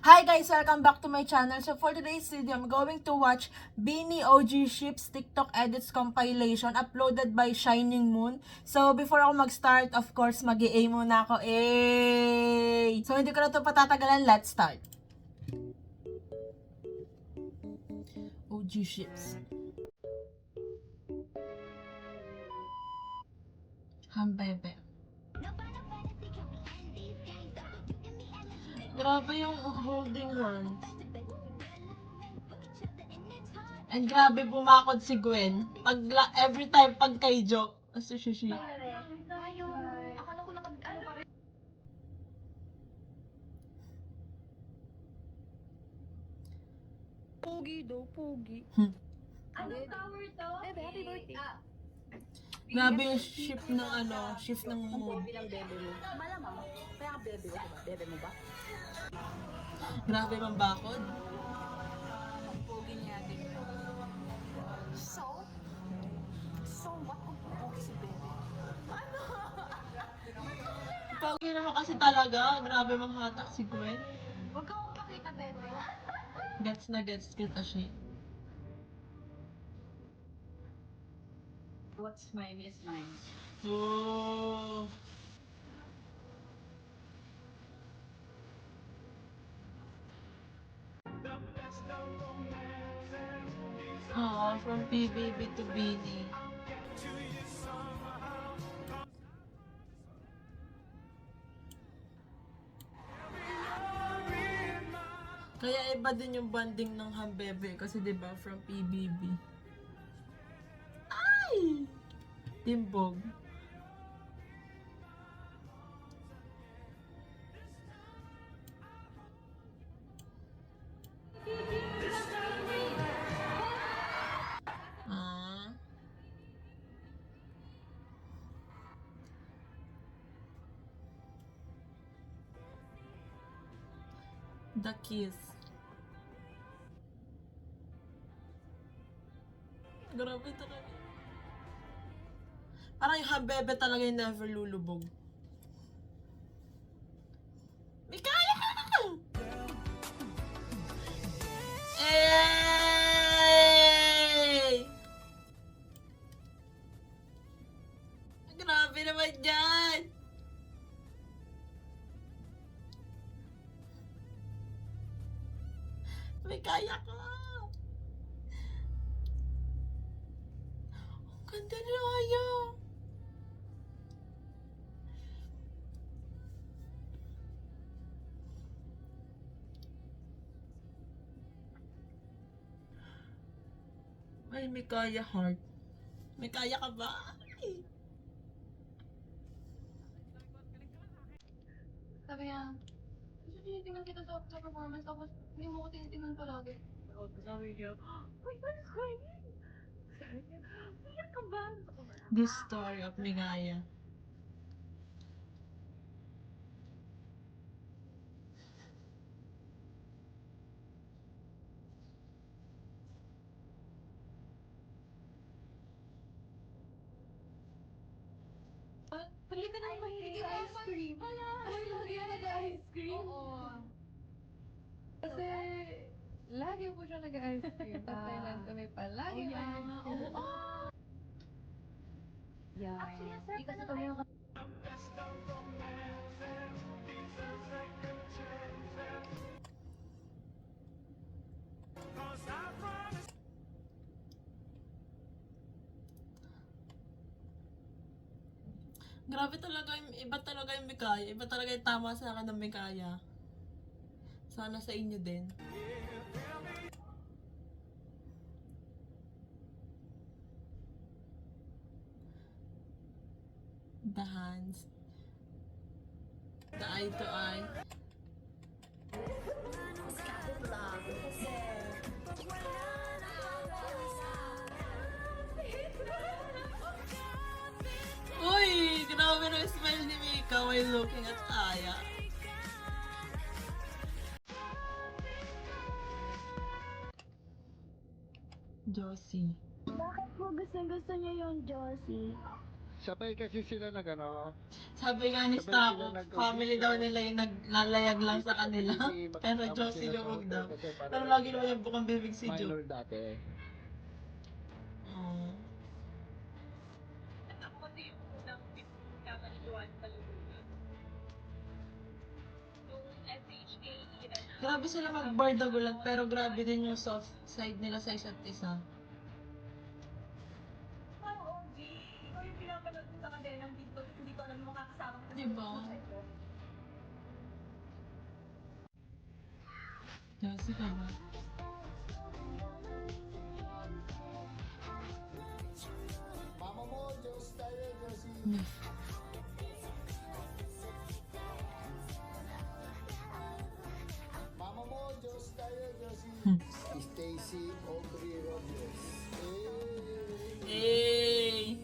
Hi guys! Welcome back to my channel. So for today's video, I'm going to watch Beanie OG Ships TikTok Edits Compilation uploaded by Shining Moon. So before ako mag-start, of course, mag-i-A muna ako. So hindi ko na ito patatagalan. Let's start. OG Ships. Hambebe. Grabe yung holding hands. And grabe bumakod si Gwen. Every time pag kay joke. Kasi shishi. Pogi daw, pogi. Anong tower to? Bebe, happy birthday. Grabe yung shift ng shift ng mood. Bilang bebe mo. Malamang. Kaya ka bebe mo, diba? Bebe mo ba? Grabe mang bakod. Ang pogi niya din. So what kung pogi si bebe? Pogi naman kasi talaga. Grabe mang hatak si Gwen. Huwag kang pakita, bebe. Gets na gets kita siya. What's mine is mine. Oh. From PBB to Beanie. Kaya iba din yung banding ng Hambebe kasi 'di ba from PBB. Ay! Timbog. Ah. The kiss. Grabe talaga. Parang yung Hambebe talaga yung never lulubog. May kaya ka! Ey! Grabe naman yan! May kaya ka! Ang ganda na kaya! Ay, may kaya heart. May kaya ka ba? Ay. Sabi niya, kasi tinitingnan kita sa performance, tapos hindi mo ko tinitingnan palagi. Sabi niya, wait, what is going on? Sabi niya, iyak ka ba? This story of Migaya. Pali ka nang mahilig sa ice cream. Mahilig ka nag-ice cream? Oo. Kasi, lagi po siya nag-ice cream. Sa Thailand kami palagi ice cream. Yeah. Actually, ang sarap kasi kami yung Grabe talaga, iba talaga yung Mikaya. Iba talaga yung tama sa akin ng Mikaya. Sana sa inyo din. The hands. The eye to eye. Uy! Grabe na yung smile ni Mika while looking at Aya. Josie. Bakit po gusto niya yung Josie? Sabay kasi sila Sabi nga ni Stako, family daw nila yung naglalayag lang sa kanila. Pero Josie Lumog daw. Pero lagi naman yung bukang bibig si Jo. Minor dati. Oh. Ako kasi yung unang pinagkakaliwan sa lulugan. Yung SHA era. Grabe sila magbardagulan, pero grabe din yung soft side nila sa isa't isa. Oo, G. Ikaw yung pinapanood ko sa kadenang dito. Hindi ko alam makakasama ko. Diba? Josie ka ba? Mama mo, Diyos tayo, Josie. Mama mo, Diyos tayo, Josie. Stacy Aubrey Robles. Hey!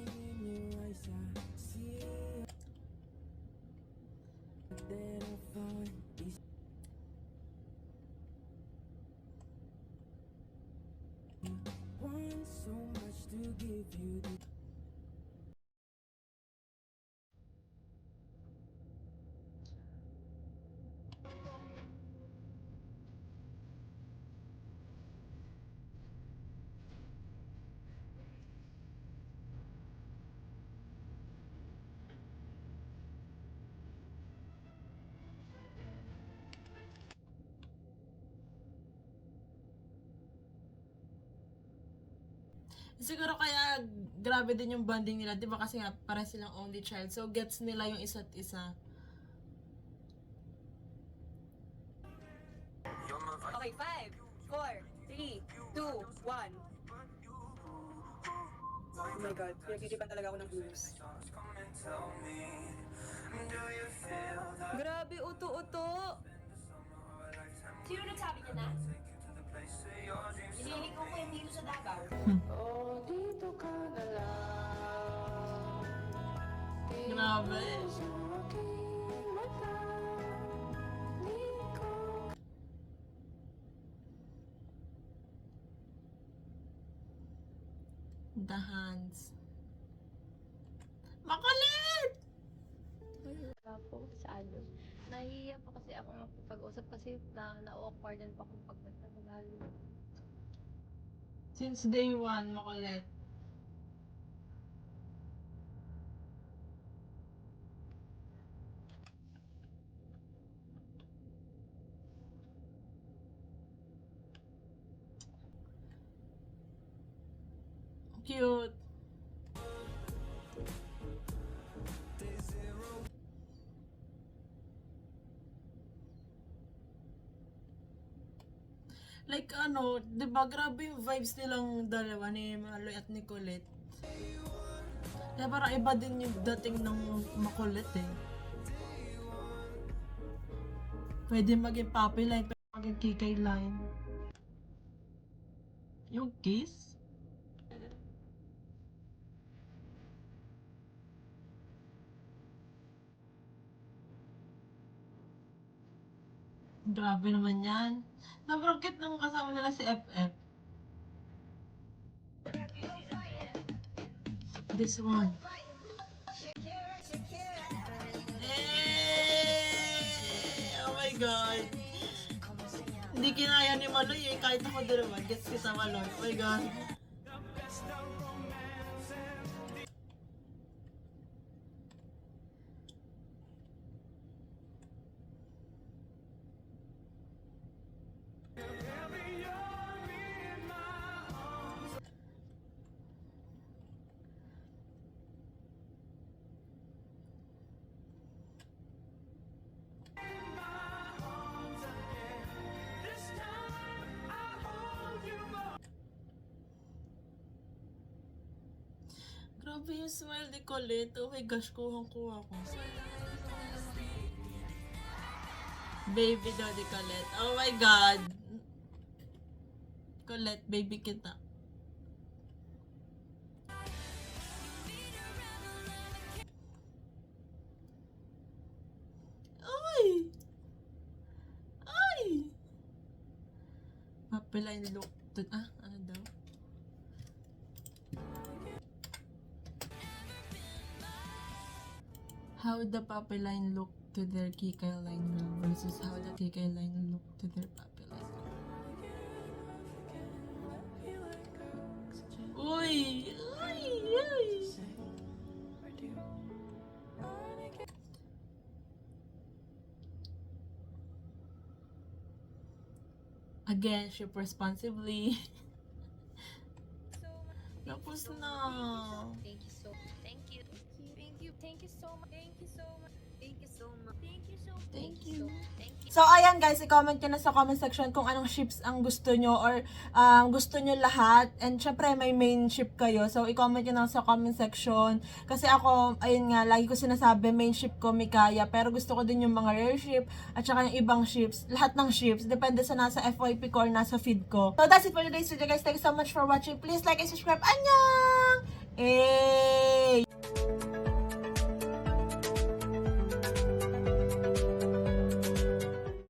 Siguro kaya grabe din yung bonding nila, 'di ba? Kasi nga para silang only child. So gets nila yung isa't isa. Okay, 5, 4, 3, 2, 1. Oh my God, pinagtitipan talaga ako ng views. Grabe, uto-uto! Sino nagsabi niya na? Hinihiling ko yung dito sa Davao. Grabe. The hands. Makulit! Wala po sa ano. Nahihiya pa kasi ako makipag-usap kasi na-awkwardan pa akong pag nagtagalog. Since day one, makulit. Cute. Like ano, 'di ba grabe yung vibes nilang dalawa ni Maloy at ni Colette. Kaya parang iba din yung dating ng makulit eh. Pwede maging puppy line, pwede maging kikay line. Yung kiss? Grabe naman yan. Sobrang cute nung kasama nila si FF. This one. Eh! Oh my God. Hindi kinaya ni Maloy eh. Kahit ako din naman. Gets kita Maloy. Oh my God. Grabe yung smile ni Colette. Oh my gosh, kuhang-kuha ko. Baby daw ni Colette. Oh my God. Colette, baby kita. Ay! Ay! Papaline look. Ah, ano daw? how the puppy line look to their Kikay line girl versus how the Kikay line look to their puppy line girl. Uy! Uy! Uy! Again, ship responsibly. Tapos na. Thank you so much. Thank you. Thank you. Thank you so much. Thank you so much. Thank you so much. Thank you so much. Thank you. Thank you. So, ayan guys, i-comment nyo na sa comment section kung anong ships ang gusto nyo or gusto nyo lahat. And syempre, may main ship kayo. So, i-comment nyo na sa comment section. Kasi ako, ayun nga, lagi ko sinasabi, main ship ko, Mikaya. Pero gusto ko din yung mga rare ship at saka yung ibang ships. Lahat ng ships. Depende sa nasa FYP ko or nasa feed ko. So, that's it for today's video guys. Thank you so much for watching. Please like and subscribe. Annyeong! Hey!